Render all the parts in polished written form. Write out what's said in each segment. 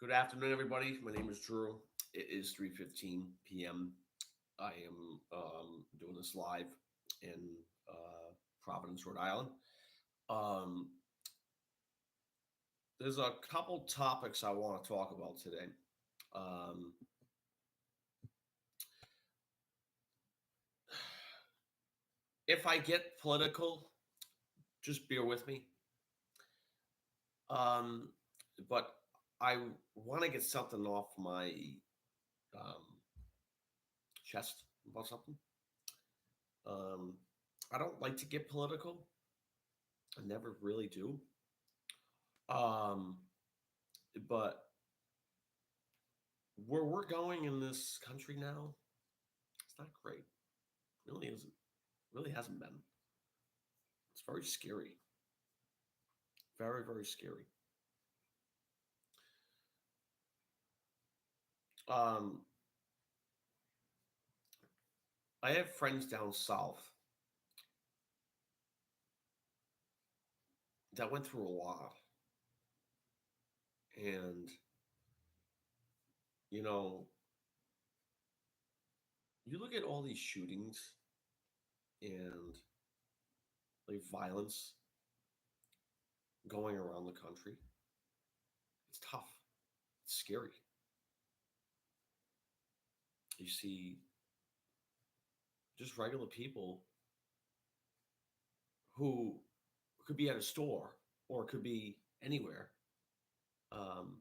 Good afternoon, everybody. My name is Drew. It is 3:15 p.m. I am doing this live in Providence, Rhode Island. Um, there's a couple topics I want to talk about today. Um, if I get political, just bear with me. Um, but I want to get something off my um, chest about something. Um, I don't like to get political. I never really do. Um, but where we're going in this country now, it's not great. It really isn't. It really hasn't been. It's very scary. Very, very scary. Um, I have friends down south that went through a lot, and you know, you look at all these shootings and like violence going around the country. It's tough. It's scary. You see just regular people who could be at a store or could be anywhere, um,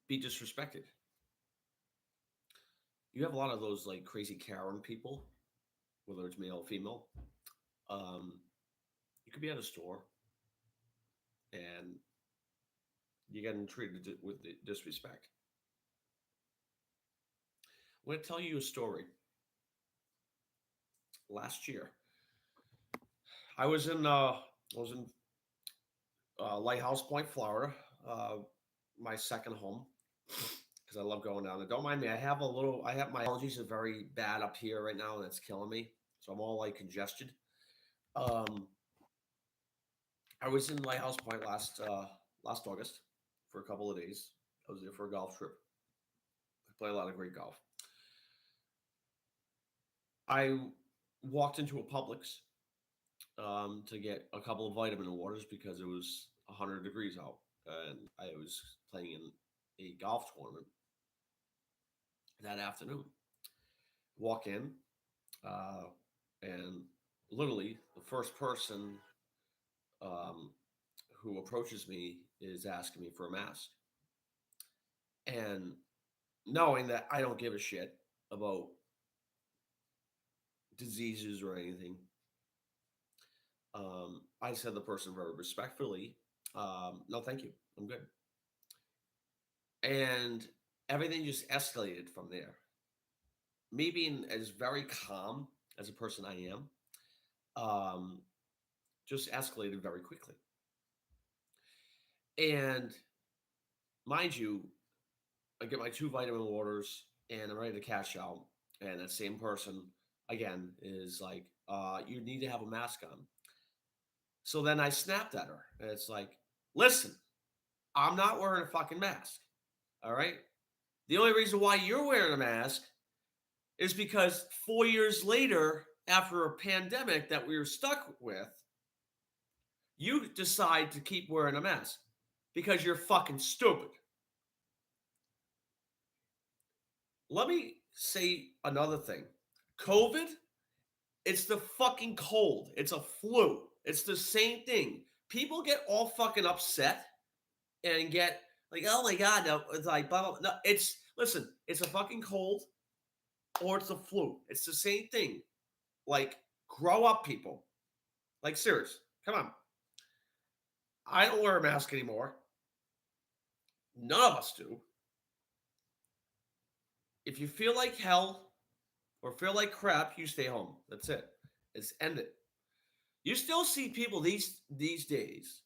be disrespected. You have a lot of those like crazy Karen people, whether it's male or female. Um, you could be at a store and you're getting treated with disrespect. I'm going to tell you a story. Last year, I was in Lighthouse Point, Florida, uh, my second home, because I love going down there. Don't mind me. I have my allergies are very bad up here right now, and it's killing me. So I'm all like congested. Um, I was in Lighthouse Point last August for a couple of days. I was there for a golf trip. I play a lot of great golf. I walked into a Publix to get a couple of vitamin waters because it was 100 degrees out, and I was playing in a golf tournament that afternoon. Walk in, uh, and literally the first person um, who approaches me is asking me for a mask, and knowing that I don't give a shit about diseases or anything, I said to the person very respectfully, "No, thank you, I'm good." And everything just escalated from there. Me being as very calm as a person I am, um, just escalated very quickly. And mind you, I get my two vitamin waters and I'm ready to cash out. And that same person again is like, you need to have a mask on. So then I snapped at her. And it's like, listen, I'm not wearing a fucking mask. All right. The only reason why you're wearing a mask is because 4 years later, after a pandemic that we were stuck with, you decide to keep wearing a mask because you're fucking stupid. Let me say another thing. COVID, it's the fucking cold. It's a flu. It's the same thing. People get all fucking upset and get like, oh my god, no, it's like blah, blah, blah. No, it's listen, it's a fucking cold or it's a flu. It's the same thing. Like, grow up, people. Like, serious. Come on. I don't wear a mask anymore. None of us do. If you feel like hell or feel like crap, you stay home. That's it. It's ended. You still see people these days,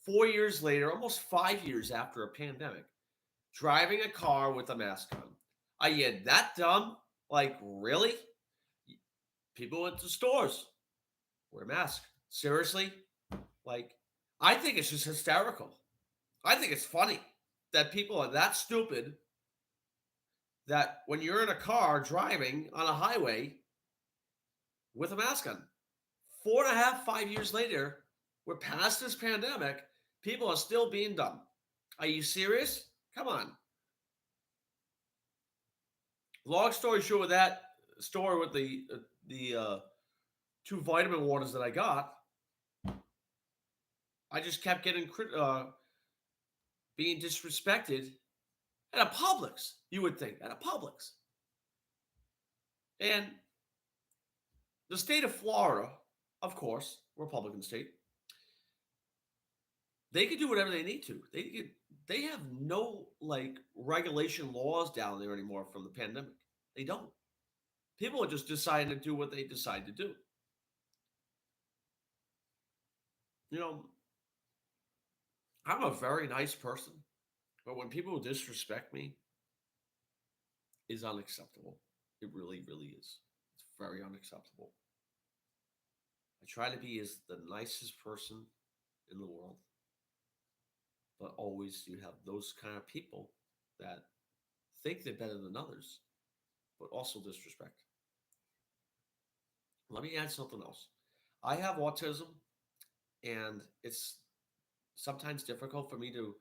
4 years later, almost 5 years after a pandemic, driving a car with a mask on. Are you that dumb? Like, really? People went to stores, wear a mask. Seriously? Like, I think it's just hysterical. I think it's funny that people are that stupid that when you're in a car driving on a highway with a mask on, 4.5, 5 years later, we're past this pandemic, people are still being dumb. Are you serious? Come on. Long story short, with that story with the two vitamin waters that I got, I just kept getting being disrespected at a Publix. You would think at a Publix, and the state of Florida, of course, Republican state, they can do whatever they need to. They have no like regulation laws down there anymore from the pandemic. They don't. People are just deciding to do what they decide to do. You know, I'm a very nice person, but when people disrespect me, is unacceptable. It really, really is. It's very unacceptable. I try to be as the nicest person in the world, but always you have those kind of people that think they're better than others, but also disrespect. Let me add something else. I have autism, and it's sometimes difficult for me to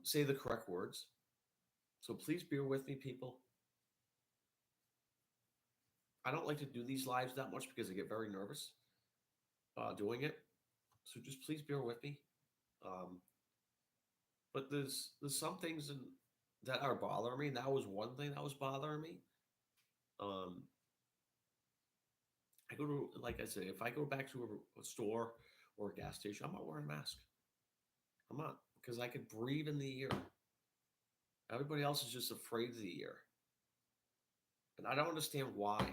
say the correct words. So please bear with me, people. I don't like to do these lives that much because I get very nervous doing it. So just please bear with me. Um, but there's some things that are bothering me. And that was one thing that was bothering me. Um, I go to, like I said, if I go back to a store or a gas station, I'm not wearing a mask. I'm not because I could breathe in the air. Everybody else is just afraid of the air, and I don't understand why.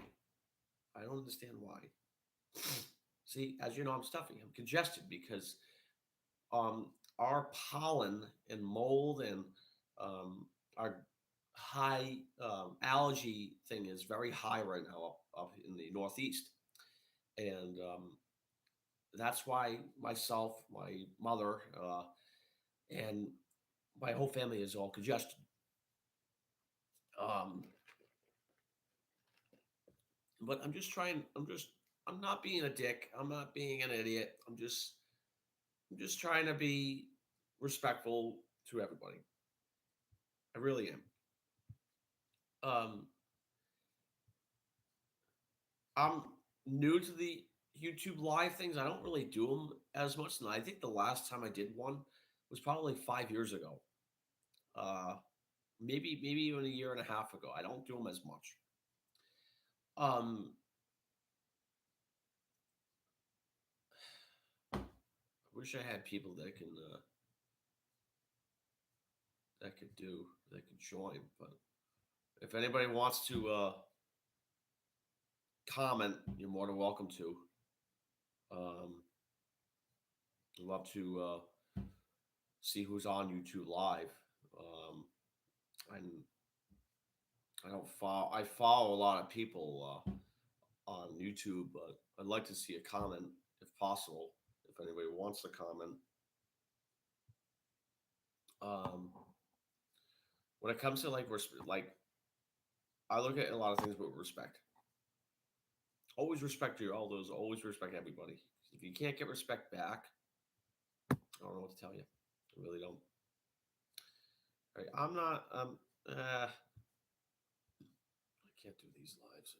I don't understand why. See, as you know, I'm stuffy. I'm congested because um, our pollen and mold and our high allergy thing is very high right now up in the Northeast, and that's why myself, my mother, and my whole family is all congested. Um, but I'm just trying. I'm not being a dick. I'm not being an idiot. I'm just trying to be respectful to everybody. I really am. Um, I'm new to the YouTube live things. I don't really do them as much. And I think the last time I did one was probably 5 years ago. Uh, maybe even a year and a half ago. I don't do them as much. Um, I wish I had people that could join. But if anybody wants to comment, you're more than welcome to. Um, I'd love to see who's on YouTube live. Um, and I don't follow. I follow a lot of people on YouTube, but I'd like to see a comment if possible. If anybody wants to comment, um, when it comes to like I look at a lot of things with respect. Always respect your elders. Always respect everybody. If you can't get respect back, I don't know what to tell you. I really don't. All right, I'm not. I can't do these lives